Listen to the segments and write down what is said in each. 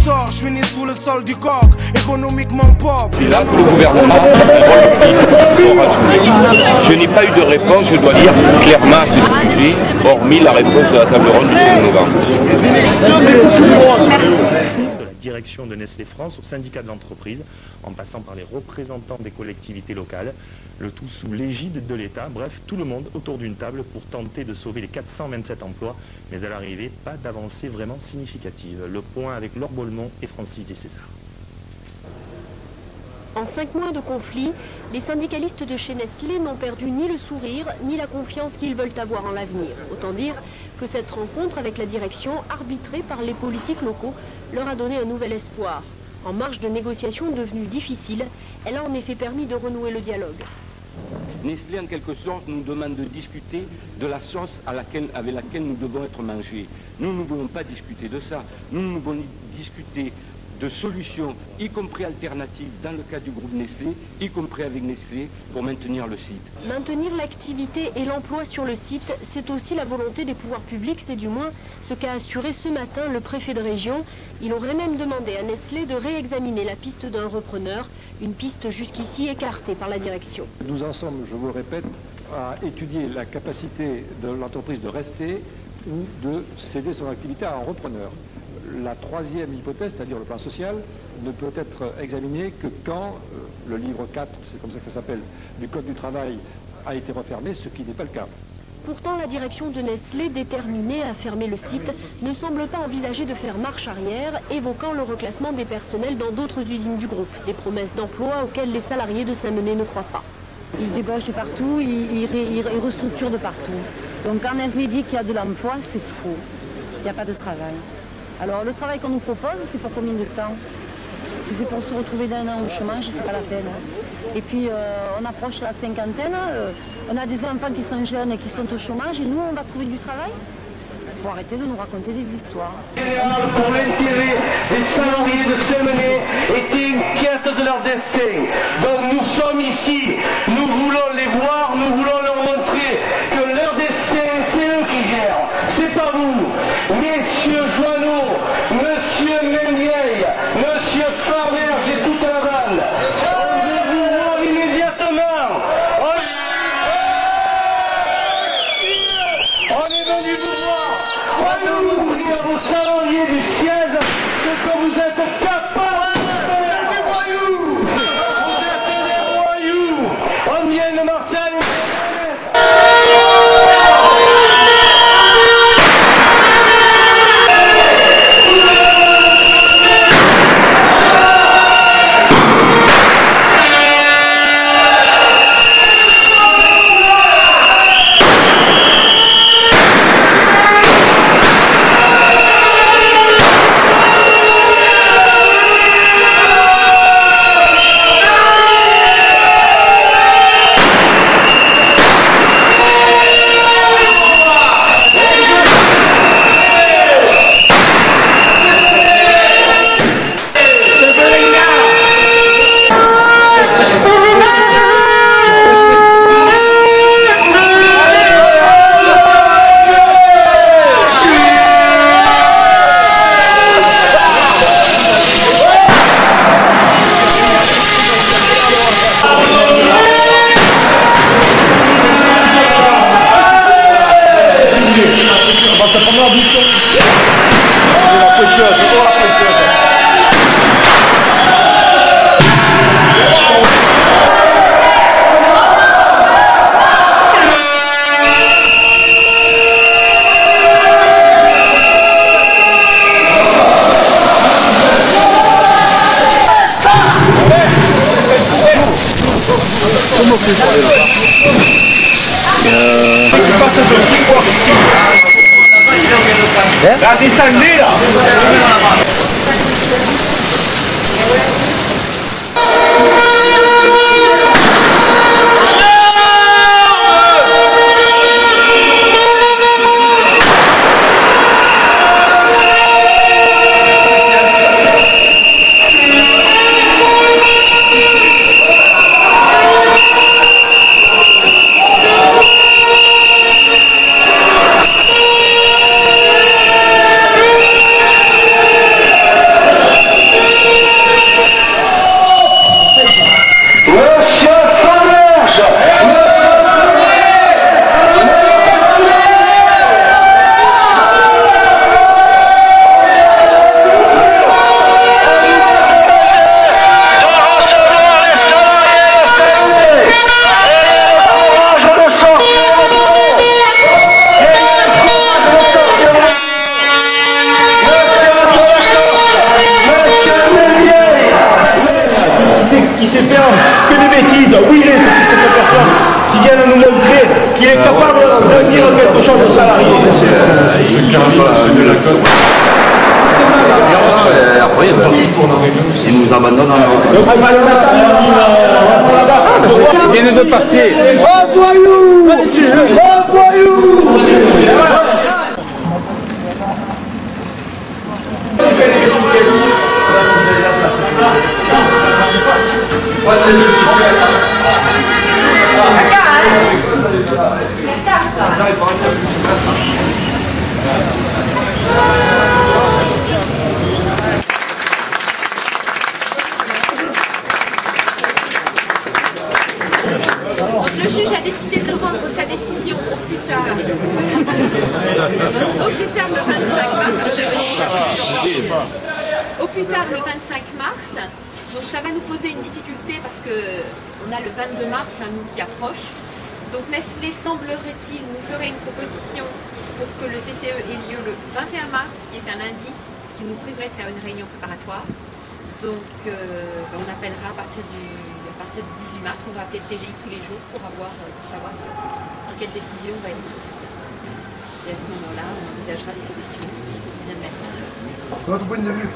sort, je suis né sous le sol du coq, économiquement pauvre. C'est là que le gouvernement je n'ai pas eu de réponse, je dois dire clairement à ce sujet, hormis la réponse de la table ronde du 5 novembre. De la direction de Nestlé France au syndicat de l'entreprise, en passant par les représentants des collectivités locales, le tout sous l'égide de l'État, bref, tout le monde autour d'une table pour tenter de sauver les 427 emplois, mais à l'arrivée, pas d'avancée vraiment significative. Le point avec Laure Bolmont et Francis Descésar. En 5 mois de conflit, les syndicalistes de chez Nestlé n'ont perdu ni le sourire, ni la confiance qu'ils veulent avoir en l'avenir. Autant dire que cette rencontre avec la direction, arbitrée par les politiques locaux, leur a donné un nouvel espoir. En marge de négociations devenues difficiles, elle a en effet permis de renouer le dialogue. Nestlé, en quelque sorte, nous demande de discuter de la sauce avec laquelle nous devons être mangés. Nous ne voulons pas discuter de ça. Nous voulons discuter de solutions, y compris alternatives, dans le cas du groupe Nestlé, y compris avec Nestlé, pour maintenir le site. Maintenir l'activité et l'emploi sur le site, c'est aussi la volonté des pouvoirs publics, c'est du moins ce qu'a assuré ce matin le préfet de région. Il aurait même demandé à Nestlé de réexaminer la piste d'un repreneur, une piste jusqu'ici écartée par la direction. Nous en sommes, je vous le répète, à étudier la capacité de l'entreprise de rester ou de céder son activité à un repreneur. La troisième hypothèse, c'est-à-dire le plan social, ne peut être examinée que quand le livre 4, c'est comme ça que ça s'appelle, du Code du travail a été refermé, ce qui n'est pas le cas. Pourtant, la direction de Nestlé, déterminée à fermer le site, ne semble pas envisager de faire marche arrière, évoquant le reclassement des personnels dans d'autres usines du groupe, des promesses d'emploi auxquelles les salariés de Saint-Menet ne croient pas. Ils débauchent de partout, ils restructurent de partout. Donc quand Nestlé dit qu'il y a de l'emploi, c'est faux. Il n'y a pas de travail. Alors le travail qu'on nous propose, c'est pour combien de temps? Si c'est pour se retrouver d'un an au chômage, c'est pas la peine. Et puis on approche la cinquantaine, on a des enfants qui sont jeunes et qui sont au chômage, et nous on va trouver du travail? Il faut arrêter de nous raconter des histoires. Pour l'intérêt des salariés de Saint-Menet étaient inquiètes de leur destin. Donc nous sommes ici, nous voulons les voir, nous voulons leur montrer que leur destin, c'est eux qui gèrent, c'est pas vous. Messieurs Joanneau, monsieur Menvieille, monsieur Farner, j'ai toute la balle. On veut vous voir immédiatement. On est venu vous voir. Croyez-nous dire aux salariés du siège ce que vous êtes capables de faire. C'est des voyous. Vous êtes des voyous. On vient de Marseille. La descendez là. est capable de dire quelque chose de salarié. Après, il nous abandonne en Il vient de passer. Oh voyou! Oh voyou! Le juge a décidé de rendre sa décision au plus tard le 25 mars. Donc ça va nous poser une difficulté parce qu'on a le 22 mars, nous qui approche. Donc Nestlé, semblerait-il, nous ferait une proposition pour que le CCE ait lieu le 21 mars, qui est un lundi, ce qui nous priverait de faire une réunion préparatoire. Donc on appellera à partir du 18 mars, on va appeler le TGI tous les jours pour savoir quelle décision va être prise. Et à ce moment-là, on envisagera des solutions bien de mettre en œuvre. Votre point de vue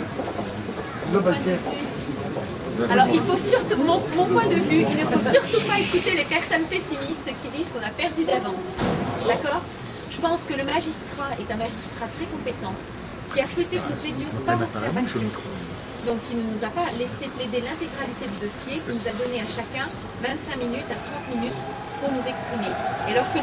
alors, il faut surtout, mon point de vue, il ne faut surtout pas écouter les personnes pessimistes qui disent qu'on a perdu d'avance. D'accord? Je pense que le magistrat est un magistrat très compétent, qui a souhaité que nous plaidions par observation. Donc, qui ne nous a pas laissé plaider l'intégralité du dossier, qui nous a donné à chacun 25 minutes à 30 minutes pour nous exprimer. Et lorsque